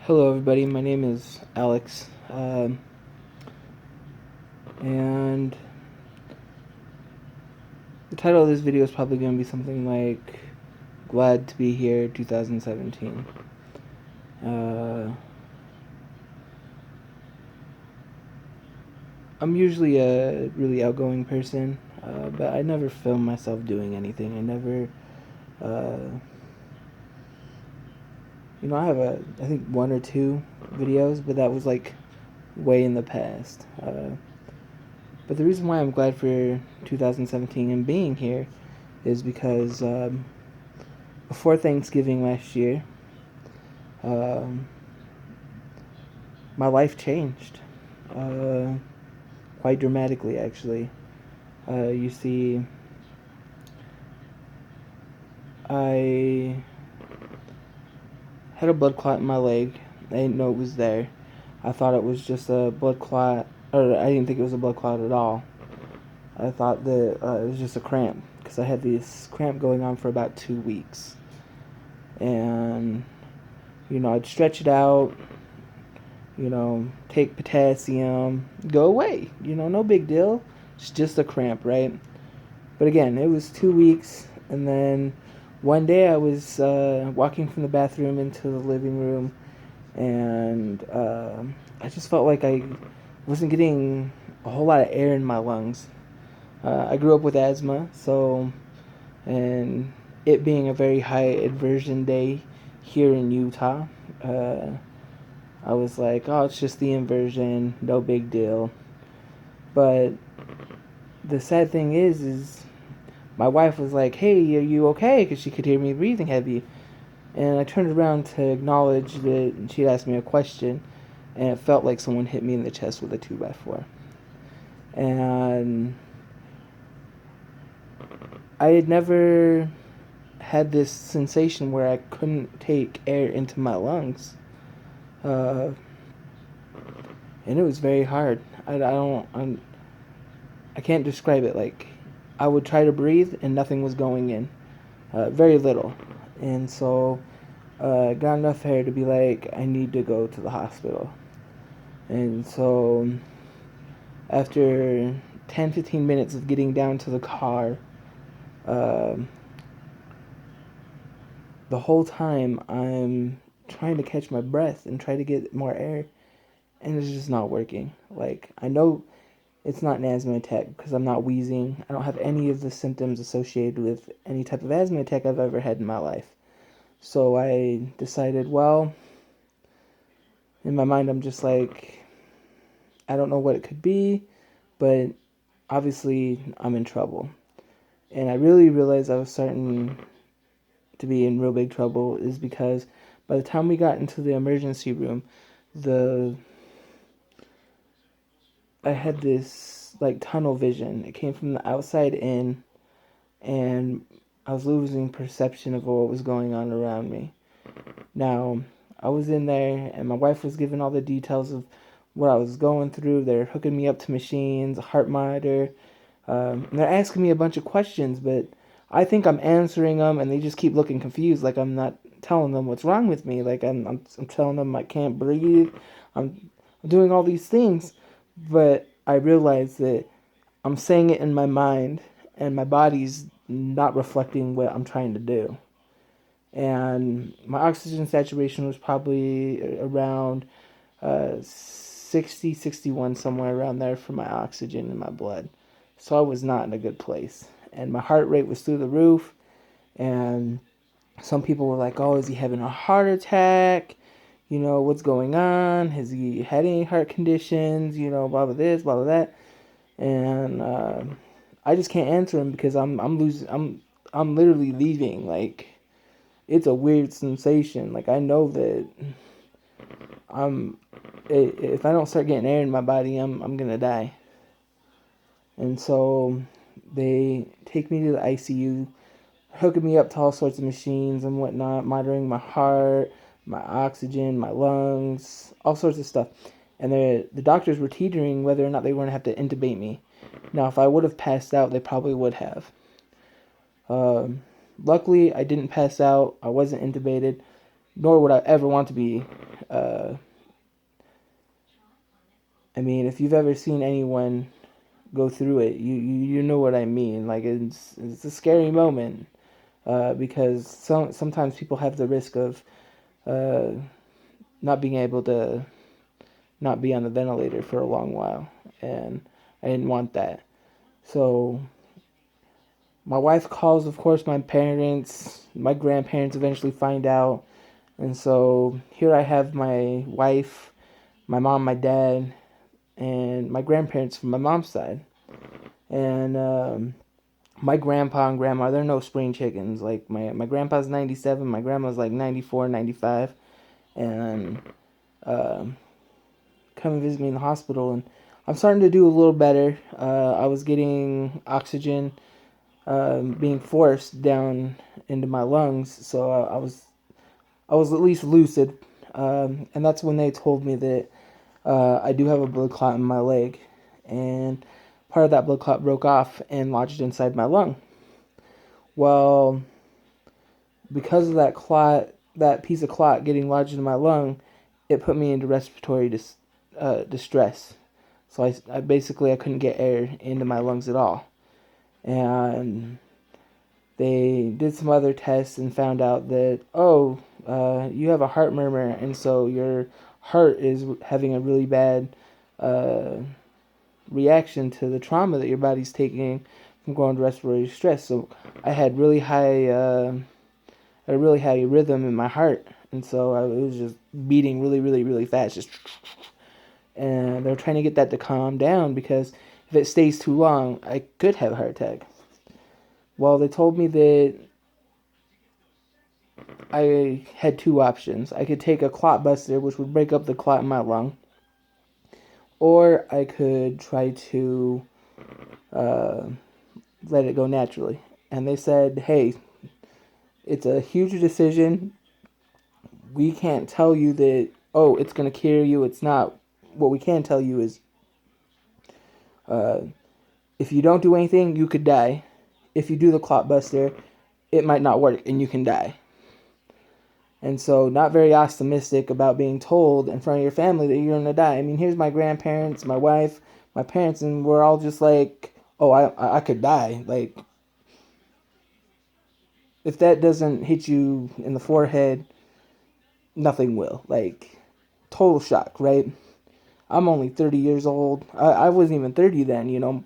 Hello, everybody. My name is Alex, and the title of this video is probably going to be something like "Glad to be here, 2017." I'm usually a really outgoing person, but I never film myself doing anything. I never, uh, I have I think one or two videos, but that was like way in the past. But the reason why I'm glad for 2017 and being here is because before Thanksgiving last year, um, my life changed uh, quite dramatically, actually. You see, I had a blood clot in my leg. I didn't know it was there. I thought it was just a blood clot, or I didn't think it was a blood clot at all. I thought that it was just a cramp because I had this cramp going on for about 2 weeks. And, I'd stretch it out, take potassium, go away. No big deal. It's just a cramp, right? But again, it was 2 weeks, and then one day I was walking from the bathroom into the living room, and I just felt like I wasn't getting a whole lot of air in my lungs. I grew up with asthma, and it being a very high inversion day here in Utah, I was like, oh, it's just the inversion, no big deal. But the sad thing is my wife was like, hey, are you okay? Because she could hear me breathing heavy. And I turned around to acknowledge that she'd asked me a question, and it felt like someone hit me in the chest with a 2x4. And I had never had this sensation where I couldn't take air into my lungs. Uh, and it was very hard. I can't describe it. Like, I would try to breathe and nothing was going in, very little, and so got enough air to be like, I need to go to the hospital. And so after 10-15 minutes of getting down to the car, uh, the whole time I'm trying to catch my breath and try to get more air, and it's just not working. Like, I know it's not an asthma attack because I'm not wheezing. I don't have any of the symptoms associated with any type of asthma attack I've ever had in my life. So I decided, well, in my mind, I'm just like, I don't know what it could be, but obviously I'm in trouble. And I really realized I was starting to be in real big trouble is because by the time we got into the emergency room, the I had this like tunnel vision. It came from the outside in, and I was losing perception of what was going on around me. Now, I was in there, and my wife was giving all the details of what I was going through. They're hooking me up to machines, a heart monitor, and they're asking me a bunch of questions, but I think I'm answering them, and they just keep looking confused, like I'm not telling them what's wrong with me. Like I'm telling them I can't breathe. I'm doing all these things, but I realize that I'm saying it in my mind, and my body's not reflecting what I'm trying to do. And my oxygen saturation was probably around 60, 61, somewhere around there for my oxygen in my blood. So I was not in a good place. And my heart rate was through the roof. And some people were like, oh, is he having a heart attack? What's going on? Has he had any heart conditions? Blah, blah, this, blah, blah, that. And I just can't answer him because I'm losing, I'm literally leaving. Like, it's a weird sensation. Like, I know that I'm if I don't start getting air in my body, I'm gonna die. And so they take me to the ICU, hooking me up to all sorts of machines and whatnot, monitoring my heart, my oxygen, my lungs, all sorts of stuff. And the doctors were teetering whether or not they were gonna have to intubate me. Now, if I would have passed out, they probably would have. Luckily, I didn't pass out. I wasn't intubated. nor would I ever want to be. Uh, I mean, if you've ever seen anyone go through it, you know what I mean. Like it's a scary moment because sometimes people have the risk of uh, not being able to not be on the ventilator for a long while, and I didn't want that. So my wife calls, of course, my parents, my grandparents eventually find out, and so here I have my wife, my mom, my dad, and my grandparents from my mom's side, and my grandpa and grandma, they're no spring chickens. Like my grandpa's 97, my grandma's like 94, 95, and um, come and visit me in the hospital, and I'm starting to do a little better. I was getting oxygen being forced down into my lungs, so I was at least lucid, and that's when they told me that I do have a blood clot in my leg, and part of that blood clot broke off and lodged inside my lung. Well, because of that clot, that piece of clot getting lodged in my lung, it put me into respiratory distress. So I basically I couldn't get air into my lungs at all, and they did some other tests and found out that you have a heart murmur, and so your heart is having a really bad uh, reaction to the trauma that your body's taking from going to respiratory distress. So I had a really high rhythm in my heart, and so it was just beating really, really, really fast, just. And they're trying to get that to calm down because if it stays too long, I could have a heart attack. Well, they told me that I had two options. I could take a clot buster, which would break up the clot in my lung, or I could try to uh, let it go naturally. And they said, hey, it's a huge decision. We can't tell you that, oh, it's going to cure you. It's not. What we can tell you is uh, if you don't do anything, you could die. If you do the clot buster, it might not work and you can die. And so, not very optimistic about being told in front of your family that you're going to die. I mean, here's my grandparents, my wife, my parents, and we're all just like, oh, I could die. Like, if that doesn't hit you in the forehead, nothing will. Like, total shock, right? I'm only 30 years old. I wasn't even 30 then, you know.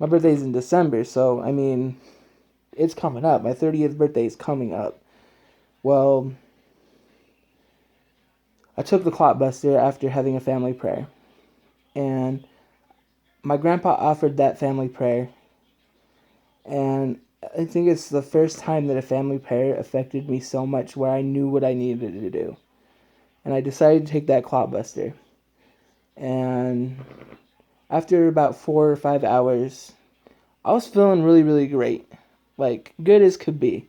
My birthday's in December, so, I mean, it's coming up. My 30th birthday is coming up. Well, I took the clot buster after having a family prayer. And my grandpa offered that family prayer. And I think it's the first time that a family prayer affected me so much where I knew what I needed to do. And I decided to take that clot buster. And after about 4 or 5 hours, I was feeling really, really great. Like, good as could be.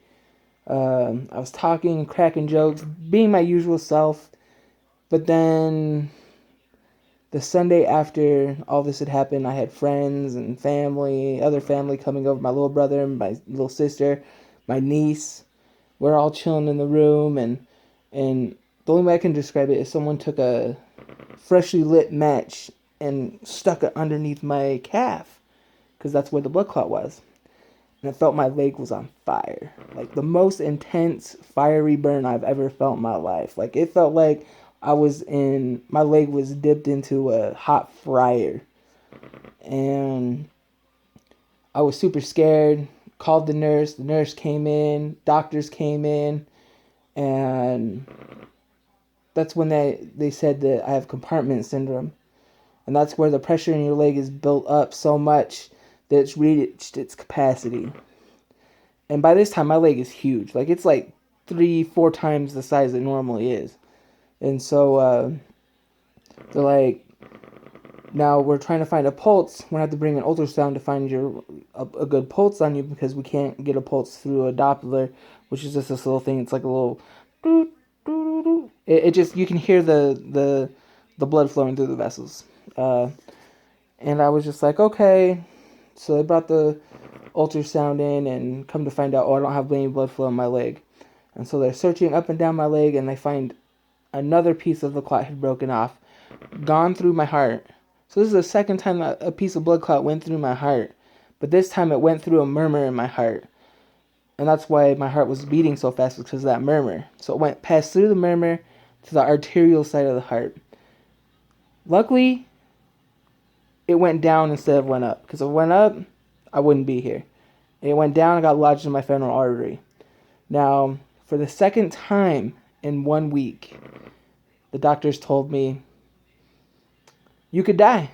I was talking, cracking jokes, being my usual self. But then the Sunday after all this had happened, I had friends and family, other family coming over, my little brother, my little sister, my niece. We're all chilling in the room, and the only way I can describe it is someone took a freshly lit match and stuck it underneath my calf, because that's where the blood clot was. And I felt my leg was on fire. Like the most intense, fiery burn I've ever felt in my life. Like it felt like my leg was dipped into a hot fryer. And I was super scared. Called the nurse came in, doctors came in, and that's when they said that I have compartment syndrome. And that's where the pressure in your leg is built up so much that it's reached its capacity. And by this time, my leg is huge. Like, it's like 3, 4 times the size it normally is. And so, they're like, now we're trying to find a pulse. We're going to have to bring an ultrasound to find a good pulse on you because we can't get a pulse through a Doppler, which is just this little thing. It's like a little... It just, you can hear the blood flowing through the vessels. And I was just like, okay. So they brought the ultrasound in, and come to find out, oh, I don't have any blood flow in my leg. And so they're searching up and down my leg, and they find another piece of the clot had broken off, gone through my heart. So this is the second time that a piece of blood clot went through my heart. But this time it went through a murmur in my heart. And that's why my heart was beating so fast, because of that murmur. So it went past through the murmur to the arterial side of the heart. Luckily, it went down instead of went up. Because if it went up, I wouldn't be here. It went down and got lodged in my femoral artery. Now, for the second time in 1 week, the doctors told me, you could die.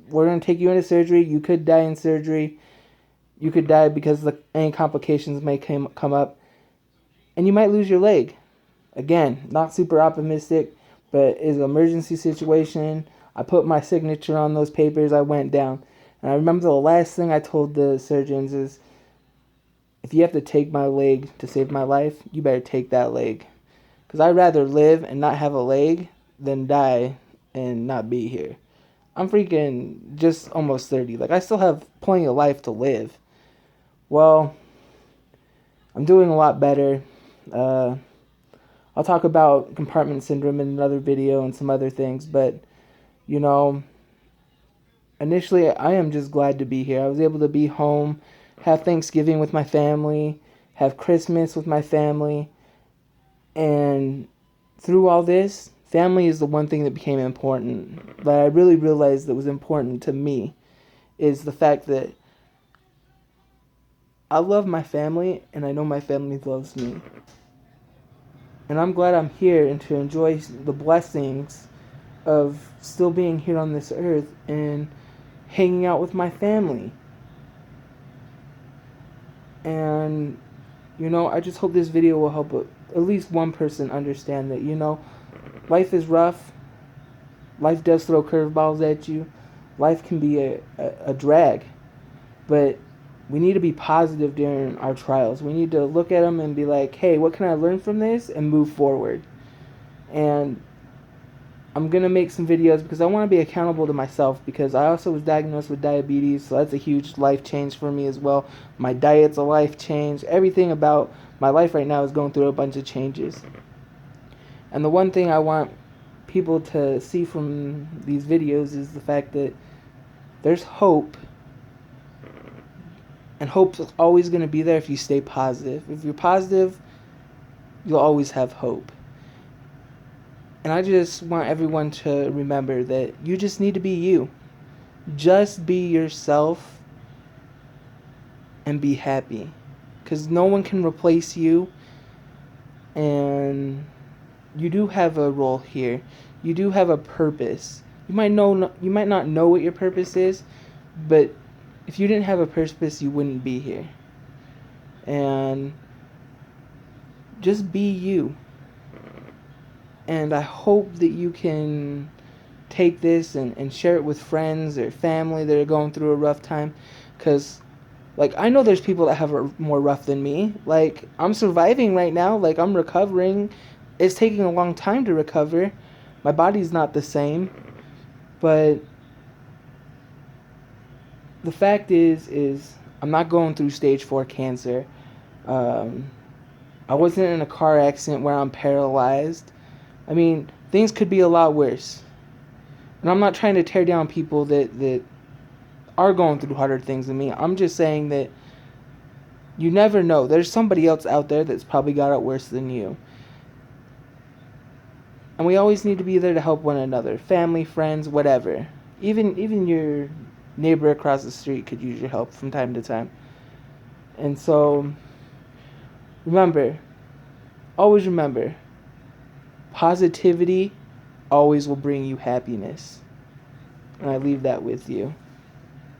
We're going to take you into surgery. You could die in surgery. You could die because any complications may come up. And you might lose your leg. Again, not super optimistic, but it's an emergency situation. I put my signature on those papers. I went down. And I remember the last thing I told the surgeons is, if you have to take my leg to save my life, you better take that leg. Because I'd rather live and not have a leg than die and not be here. I'm freaking just almost 30. Like, I still have plenty of life to live. Well, I'm doing a lot better. I'll talk about compartment syndrome in another video and some other things, but, you know, initially I am just glad to be here. I was able to be home, have Thanksgiving with my family, have Christmas with my family, and through all this, family is the one thing that became important, that I really realized that was important to me, is the fact that I love my family, and I know my family loves me. And I'm glad I'm here and to enjoy the blessings of still being here on this earth and hanging out with my family. And, you know, I just hope this video will help at least one person understand that, you know, life is rough. Life does throw curveballs at you. Life can be a drag. But we need to be positive during our trials. We need to look at them and be like, hey, what can I learn from this? And move forward. And I'm going to make some videos because I want to be accountable to myself, because I also was diagnosed with diabetes, so that's a huge life change for me as well. My diet's a life change. Everything about my life right now is going through a bunch of changes. And the one thing I want people to see from these videos is the fact that there's hope. And hope's always going to be there if you stay positive. If you're positive, you'll always have hope. And I just want everyone to remember that you just need to be you. Just be yourself and be happy. Because no one can replace you. And you do have a role here. You do have a purpose. You might not know what your purpose is, but if you didn't have a purpose, you wouldn't be here. And just be you. And I hope that you can take this and share it with friends or family that are going through a rough time. Because, like, I know there's people that have it more rough than me. Like, I'm surviving right now. Like, I'm recovering. It's taking a long time to recover. My body's not the same. But the fact is I'm not going through stage 4 cancer. I wasn't in a car accident where I'm paralyzed. I mean, things could be a lot worse. And I'm not trying to tear down people that are going through harder things than me. I'm just saying that you never know. There's somebody else out there that's probably got it worse than you. And we always need to be there to help one another. Family, friends, whatever. Even your neighbor across the street could use your help from time to time. And so, always remember, positivity always will bring you happiness. And I leave that with you.